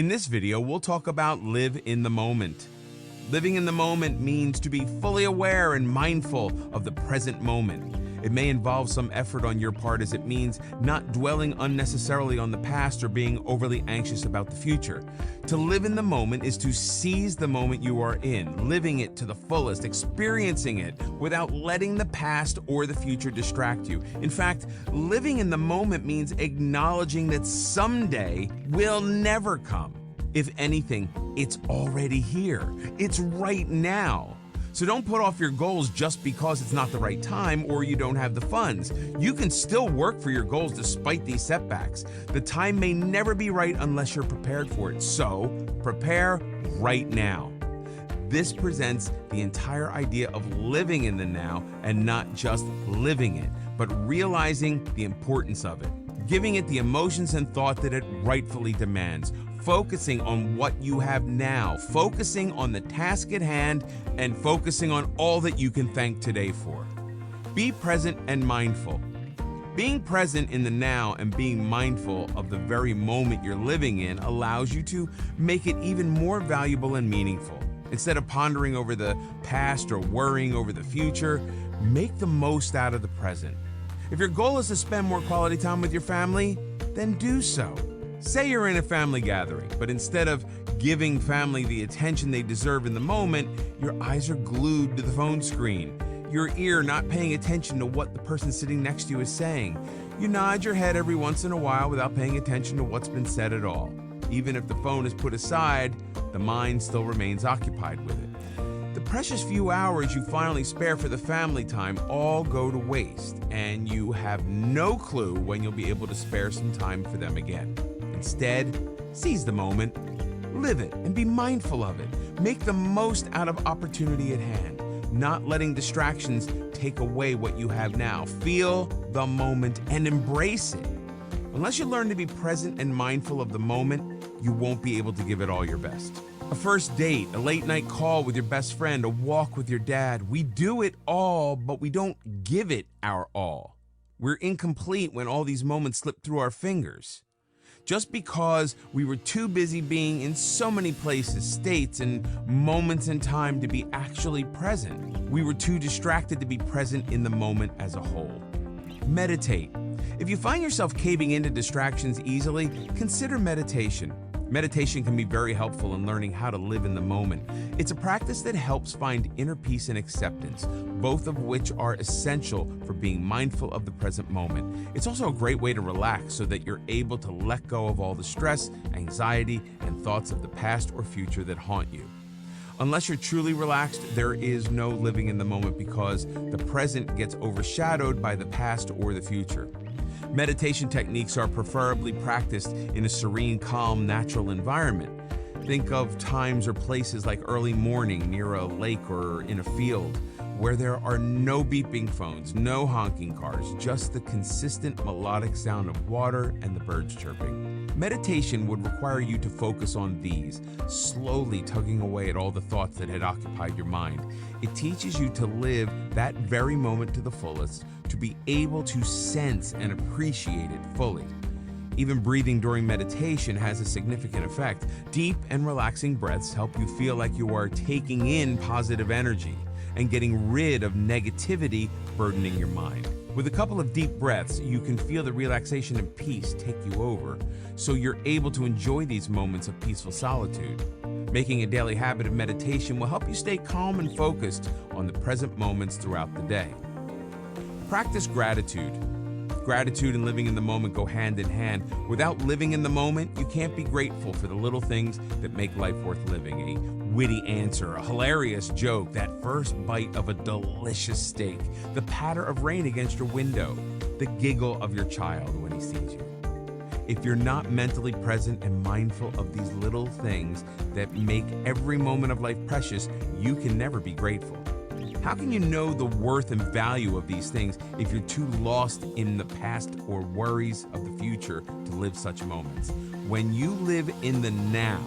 In this video, we'll talk about live in the moment. Living in the moment means to be fully aware and mindful of the present moment. It may involve some effort on your part, as it means not dwelling unnecessarily on the past or being overly anxious about the future. To live in the moment is to seize the moment you are in, living it to the fullest, experiencing it without letting the past or the future distract you. In fact, living in the moment means acknowledging that someday will never come. If anything, it's already here. It's right now. So don't put off your goals just because it's not the right time or you don't have the funds. You can still work for your goals despite these setbacks. The time may never be right unless you're prepared for it. So prepare right now. This presents the entire idea of living in the now and not just living it, but realizing the importance of it, giving it the emotions and thought that it rightfully demands, focusing on what you have now, focusing on the task at hand, and focusing on all that you can thank today for. Be present and mindful. Being present in the now and being mindful of the very moment you're living in allows you to make it even more valuable and meaningful. Instead of pondering over the past or worrying over the future, make the most out of the present. If your goal is to spend more quality time with your family, then do so. Say you're in a family gathering, but instead of giving family the attention they deserve in the moment, your eyes are glued to the phone screen, your ear not paying attention to what the person sitting next to you is saying. You nod your head every once in a while without paying attention to what's been said at all. Even if the phone is put aside, the mind still remains occupied with it. The precious few hours you finally spare for the family time all go to waste, and you have no clue when you'll be able to spare some time for them again. Instead, seize the moment, live it, and be mindful of it. Make the most out of opportunity at hand, not letting distractions take away what you have now. Feel the moment and embrace it. Unless you learn to be present and mindful of the moment, you won't be able to give it all your best. A first date, a late night call with your best friend, a walk with your dad. We do it all, but we don't give it our all. We're incomplete when all these moments slip through our fingers. Just because we were too busy being in so many places, states, and moments in time to be actually present. We were too distracted to be present in the moment as a whole. Meditate. If you find yourself caving into distractions easily, consider meditation. Meditation can be very helpful in learning how to live in the moment. It's a practice that helps find inner peace and acceptance, both of which are essential for being mindful of the present moment. It's also a great way to relax so that you're able to let go of all the stress, anxiety, and thoughts of the past or future that haunt you. Unless you're truly relaxed, there is no living in the moment because the present gets overshadowed by the past or the future. Meditation techniques are preferably practiced in a serene, calm, natural environment. Think of times or places like early morning near a lake or in a field where there are no beeping phones, no honking cars, just the consistent melodic sound of water and the birds chirping. Meditation would require you to focus on these, slowly tugging away at all the thoughts that had occupied your mind. It teaches you to live that very moment to the fullest, to be able to sense and appreciate it fully. Even breathing during meditation has a significant effect. Deep and relaxing breaths help you feel like you are taking in positive energy and getting rid of negativity burdening your mind. With a couple of deep breaths, you can feel the relaxation and peace take you over, so you're able to enjoy these moments of peaceful solitude. Making a daily habit of meditation will help you stay calm and focused on the present moments throughout the day. Practice gratitude. Gratitude and living in the moment go hand in hand. Without living in the moment, you can't be grateful for the little things that make life worth living. A witty answer, a hilarious joke, that first bite of a delicious steak, the patter of rain against your window, the giggle of your child when he sees you. If you're not mentally present and mindful of these little things that make every moment of life precious, you can never be grateful. How can you know the worth and value of these things if you're too lost in the past or worries of the future to live such moments? When you live in the now,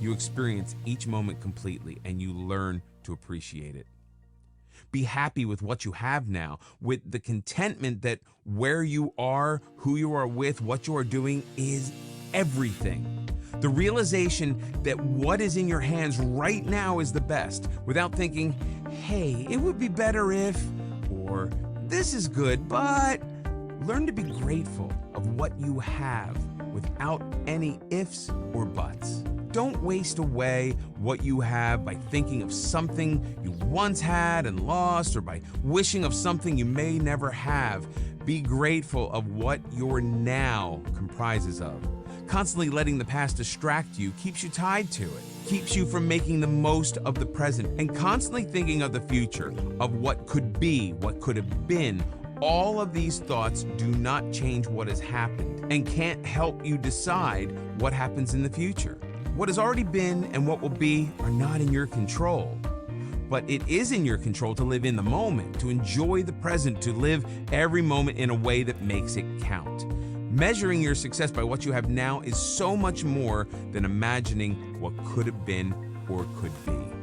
you experience each moment completely and you learn to appreciate it. Be happy with what you have now, with the contentment that where you are, who you are with, what you are doing is everything. The realization that what is in your hands right now is the best, without thinking, hey, it would be better if, or this is good, but learn to be grateful of what you have without any ifs or buts. Don't waste away what you have by thinking of something you once had and lost, or by wishing of something you may never have. Be grateful of what your now comprises of. Constantly letting the past distract you keeps you tied to it, keeps you from making the most of the present, and constantly thinking of the future, of what could be, what could have been. All of these thoughts do not change what has happened and can't help you decide what happens in the future. What has already been and what will be are not in your control. But it is in your control to live in the moment, to enjoy the present, to live every moment in a way that makes it count. Measuring your success by what you have now is so much more than imagining what could have been or could be.